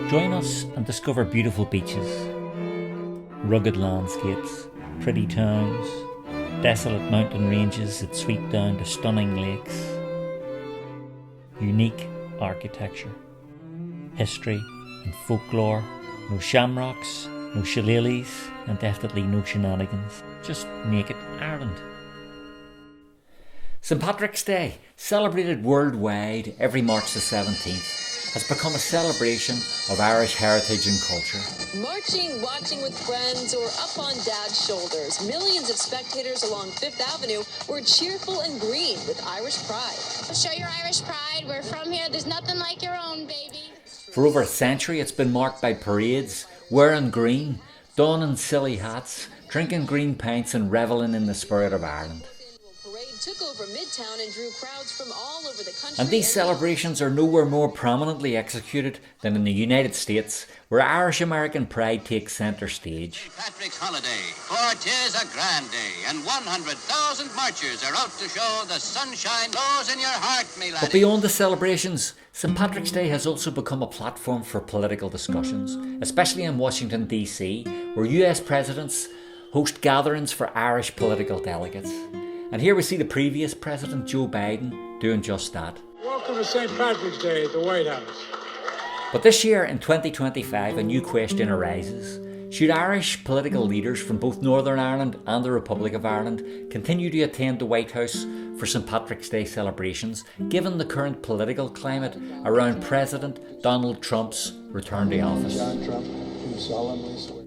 Join us and discover beautiful beaches, rugged landscapes, pretty towns, desolate mountain ranges that sweep down to stunning lakes, unique architecture, history and folklore, no shamrocks, no shillelaghs, and definitely no shenanigans, just naked Ireland. St Patrick's Day, celebrated worldwide every March the 17th, has become a celebration of Irish heritage and culture. Marching, watching with friends, or up on Dad's shoulders, millions of spectators along Fifth Avenue were cheerful and green with Irish pride. Show your Irish pride. We're from here. There's nothing like your own, baby. For over a century, it's been marked by parades, wearing green, donning silly hats, drinking green pints and revelling in the spirit of Ireland. Took over Midtown and drew crowds from all over the country. And these celebrations are nowhere more prominently executed than in the United States, where Irish American pride takes centre stage. St. Patrick's holiday, for 'tis a grand day, and 100,000 marchers are out to show the sunshine glows in your heart, me laddie. But beyond the celebrations, St Patrick's Day has also become a platform for political discussions, especially in Washington DC, where US presidents host gatherings for Irish political delegates. And here we see the previous President Joe Biden doing just that. Welcome to St. Patrick's Day at the White House. But this year, in 2025, a new question arises. Should Irish political leaders from both Northern Ireland and the Republic of Ireland continue to attend the White House for St Patrick's Day celebrations, given the current political climate around President Donald Trump's return to office?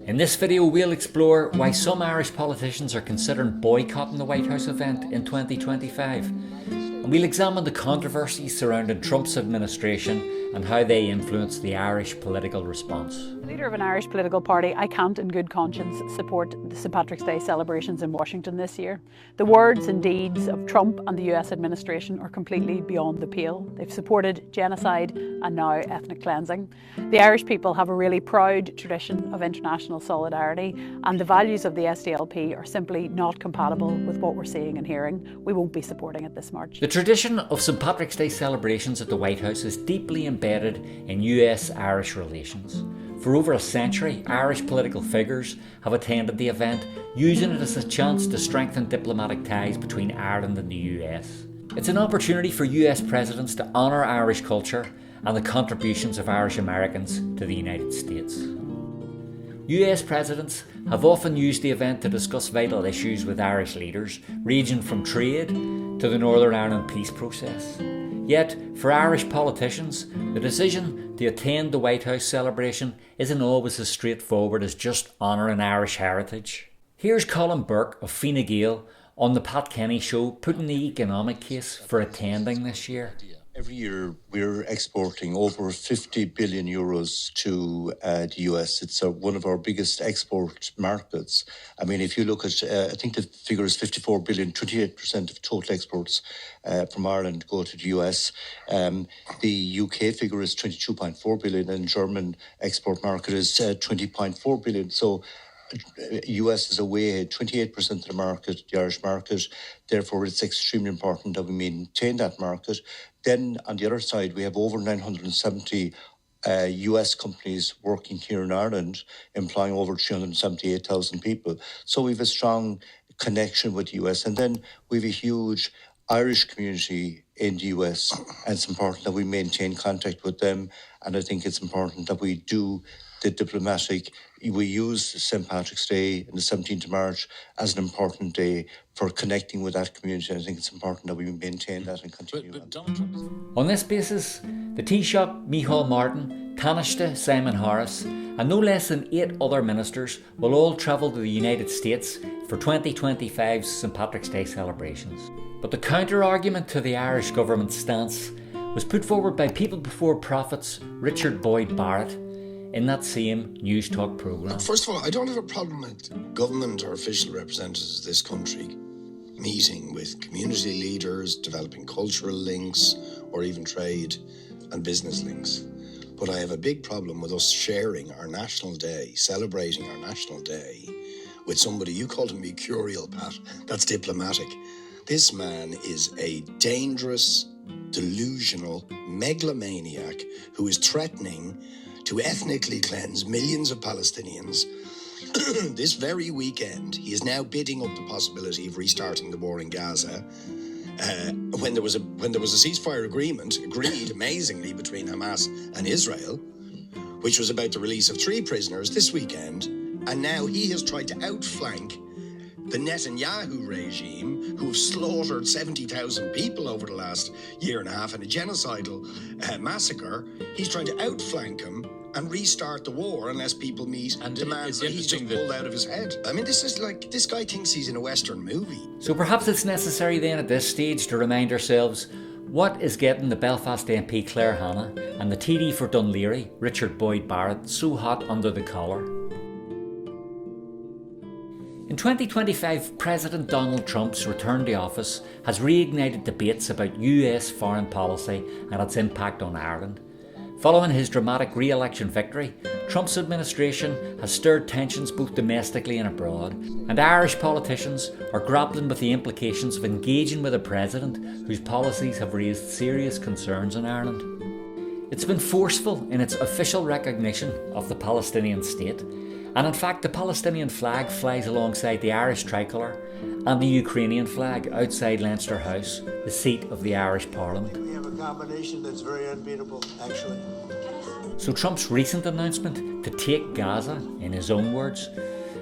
In this video, we'll explore why some Irish politicians are considering boycotting the White House event in 2025. And we'll examine the controversies surrounding Trump's administration and how they influence the Irish political response. Leader of an Irish political party, I can't in good conscience support the St Patrick's Day celebrations in Washington this year. The words and deeds of Trump and the US administration are completely beyond the pale. They've supported genocide and now ethnic cleansing. The Irish people have a really proud tradition of international solidarity, and the values of the SDLP are simply not compatible with what we're seeing and hearing. We won't be supporting it this March. The tradition of St Patrick's Day celebrations at the White House is deeply embedded in US-Irish relations. For over a century, Irish political figures have attended the event, using it as a chance to strengthen diplomatic ties between Ireland and the US. It's an opportunity for US presidents to honour Irish culture and the contributions of Irish Americans to the United States. US presidents have often used the event to discuss vital issues with Irish leaders, ranging from trade to the Northern Ireland peace process. Yet, for Irish politicians, the decision to attend the White House celebration isn't always as straightforward as just honouring Irish heritage. Here's Colin Burke of Fine Gael on the Pat Kenny Show putting the economic case for attending this year. Every year we're exporting over 50 billion euros to the US. It's one of our biggest export markets. I mean, if you look at, I think the figure is 54 billion, 28% of total exports from Ireland go to the US. The UK figure is 22.4 billion and German export market is 20.4 billion. So US is away ahead, 28% of the market, the Irish market. Therefore, it's extremely important that we maintain that market. Then, on the other side, we have over 970 US companies working here in Ireland, employing over 378,000 people. So we have a strong connection with the US. And then we have a huge Irish community in the US, and it's important that we maintain contact with them. And I think it's important that we do the diplomatic. We use St. Patrick's Day and the 17th of March as an important day for connecting with that community. I think it's important that we maintain that and continue on. On this basis, the Taoiseach Micheál Martin, Taoiseach Simon Harris, and no less than 8 other ministers will all travel to the United States for 2025's St Patrick's Day celebrations. But the counter-argument to the Irish government's stance was put forward by People Before Profit's Richard Boyd Barrett in that same News Talk programme. First of all, I don't have a problem with government or official representatives of this country meeting with community leaders, developing cultural links, or even trade and business links. But I have a big problem with us sharing our national day, celebrating our national day, with somebody, you called him mercurial, Pat, that's diplomatic. This man is a dangerous, delusional megalomaniac who is threatening to ethnically cleanse millions of Palestinians. This very weekend, he is now bidding up the possibility of restarting the war in Gaza. When there was a ceasefire agreement agreed amazingly between Hamas and Israel, which was about the release of 3 prisoners this weekend, and now he has tried to outflank the Netanyahu regime, who have slaughtered 70,000 people over the last year and a half in a genocidal massacre. He's trying to outflank him and restart the war unless people meet demands that he's just pulled out of his head. I mean, this is like, this guy thinks he's in a Western movie. So perhaps it's necessary then at this stage to remind ourselves what is getting the Belfast MP Claire Hanna and the TD for Dunleary, Richard Boyd Barrett, so hot under the collar. In 2025, President Donald Trump's return to office has reignited debates about US foreign policy and its impact on Ireland. Following his dramatic re-election victory, Trump's administration has stirred tensions both domestically and abroad, and Irish politicians are grappling with the implications of engaging with a president whose policies have raised serious concerns in Ireland. It's been forceful in its official recognition of the Palestinian state, and in fact the Palestinian flag flies alongside the Irish tricolour and the Ukrainian flag outside Leinster House, the seat of the Irish Parliament. We have a combination that's very unbeatable, actually. So Trump's recent announcement to take Gaza, in his own words,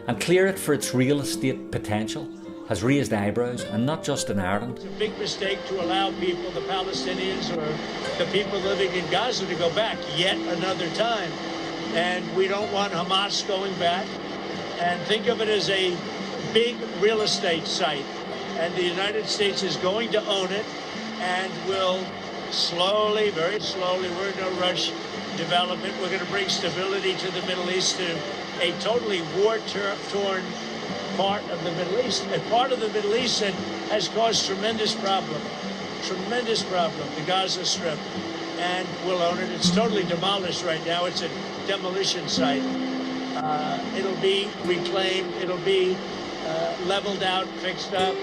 and clear it for its real estate potential has raised eyebrows, and not just in Ireland. It's a big mistake to allow people, the Palestinians or the people living in Gaza, to go back yet another time. And we don't want Hamas going back. And think of it as a big real estate site. And the United States is going to own it and will slowly, very slowly, we're in no rush, develop it. We're going to bring stability to the Middle East, to a totally war-torn part of the Middle East. A part of the Middle East that has caused tremendous problem, the Gaza Strip. And we'll own it. It's totally demolished right now. It's a demolition site. It'll be reclaimed. It'll be leveled out, fixed up.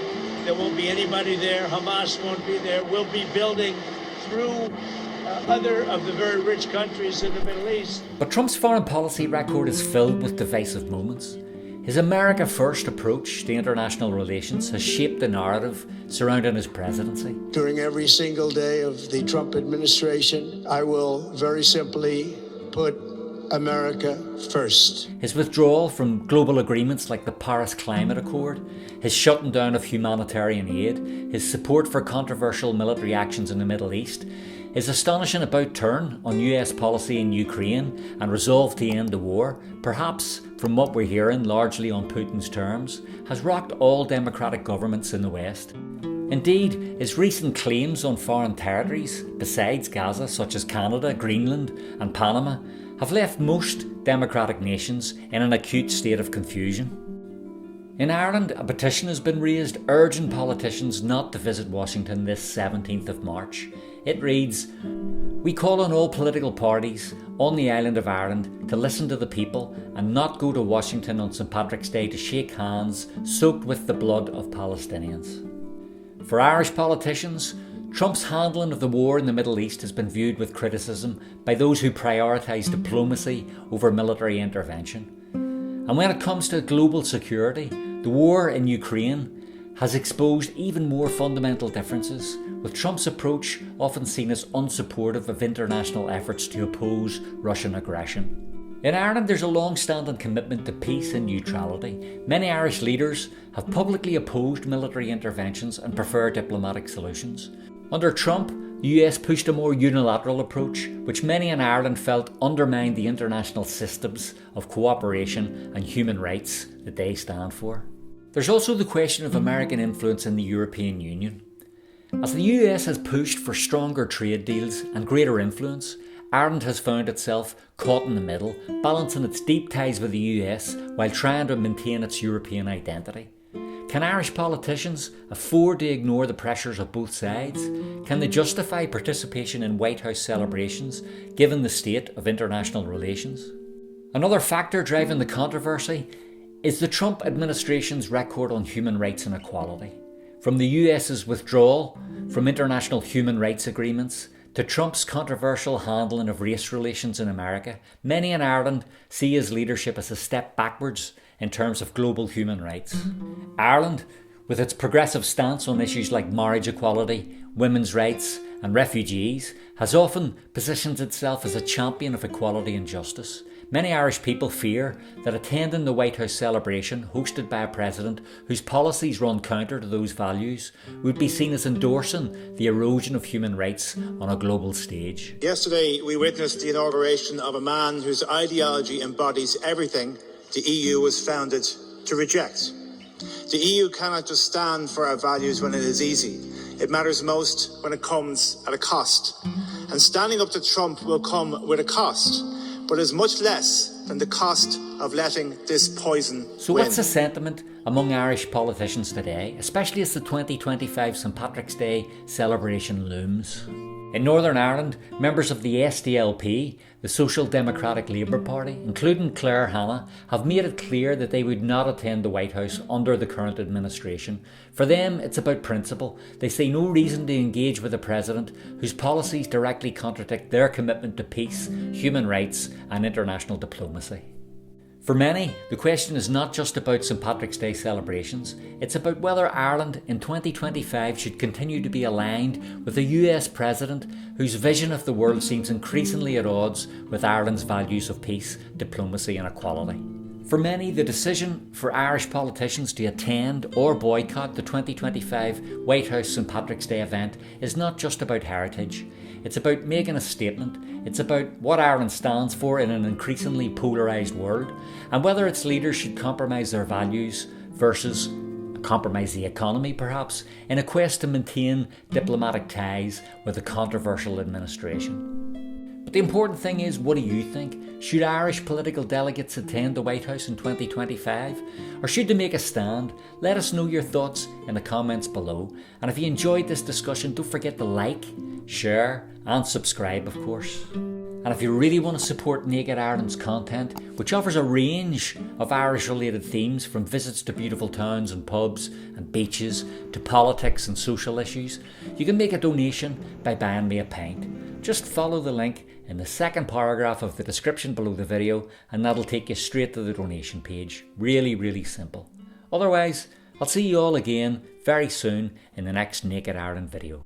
There won't be anybody there. Hamas won't be there. We'll be building through other of the very rich countries in the Middle East. But Trump's foreign policy record is filled with divisive moments. His America First approach to international relations has shaped the narrative surrounding his presidency. During every single day of the Trump administration, I will very simply put America first. His withdrawal from global agreements like the Paris Climate Accord, his shutting down of humanitarian aid, his support for controversial military actions in the Middle East, his astonishing about-turn on US policy in Ukraine and resolve to end the war, perhaps from what we're hearing largely on Putin's terms, has rocked all democratic governments in the West. Indeed, his recent claims on foreign territories, besides Gaza, such as Canada, Greenland and Panama, have left most democratic nations in an acute state of confusion. In Ireland, a petition has been raised urging politicians not to visit Washington this 17th of March. It reads, "We call on all political parties on the island of Ireland to listen to the people and not go to Washington on St. Patrick's Day to shake hands soaked with the blood of Palestinians." For Irish politicians, Trump's handling of the war in the Middle East has been viewed with criticism by those who prioritise diplomacy over military intervention. And when it comes to global security, the war in Ukraine has exposed even more fundamental differences, with Trump's approach often seen as unsupportive of international efforts to oppose Russian aggression. In Ireland, there's a long-standing commitment to peace and neutrality. Many Irish leaders have publicly opposed military interventions and prefer diplomatic solutions. Under Trump, the US pushed a more unilateral approach, which many in Ireland felt undermined the international systems of cooperation and human rights that they stand for. There's also the question of American influence in the European Union. As the US has pushed for stronger trade deals and greater influence, Ireland has found itself caught in the middle, balancing its deep ties with the US while trying to maintain its European identity. Can Irish politicians afford to ignore the pressures of both sides? Can they justify participation in White House celebrations given the state of international relations? Another factor driving the controversy is the Trump administration's record on human rights and equality. From the US's withdrawal from international human rights agreements to Trump's controversial handling of race relations in America, many in Ireland see his leadership as a step backwards in terms of global human rights. Ireland, with its progressive stance on issues like marriage equality, women's rights and refugees, has often positioned itself as a champion of equality and justice. Many Irish people fear that attending the White House celebration hosted by a president whose policies run counter to those values would be seen as endorsing the erosion of human rights on a global stage. Yesterday we witnessed the inauguration of a man whose ideology embodies everything the EU was founded to reject. The EU cannot just stand for our values when it is easy. It matters most when it comes at a cost. And standing up to Trump will come with a cost, but is much less than the cost of letting this poison So win. what's the sentiment among Irish politicians today, especially as the 2025 St Patrick's Day celebration looms? In Northern Ireland, members of the SDLP, the Social Democratic Labour Party, including Claire Hanna, have made it clear that they would not attend the White House under the current administration. For them, it's about principle. They see no reason to engage with a president whose policies directly contradict their commitment to peace, human rights and international diplomacy. For many, the question is not just about St Patrick's Day celebrations, it's about whether Ireland in 2025 should continue to be aligned with a US president whose vision of the world seems increasingly at odds with Ireland's values of peace, diplomacy and equality. For many, the decision for Irish politicians to attend or boycott the 2025 White House St Patrick's Day event is not just about heritage. It's about making a statement. It's about what Ireland stands for in an increasingly polarised world, and whether its leaders should compromise their values versus compromise the economy perhaps, in a quest to maintain diplomatic ties with a controversial administration. But the important thing is, what do you think? Should Irish political delegates attend the White House in 2025? Or should they make a stand? Let us know your thoughts in the comments below. And if you enjoyed this discussion, don't forget to like, share and subscribe, of course. And if you really want to support Naked Ireland's content, which offers a range of Irish related themes from visits to beautiful towns and pubs and beaches to politics and social issues, you can make a donation by buying me a pint. Just follow the link in the second paragraph of the description below the video and that'll take you straight to the donation page. Really simple. Otherwise, I'll see you all again very soon in the next Naked Ireland video.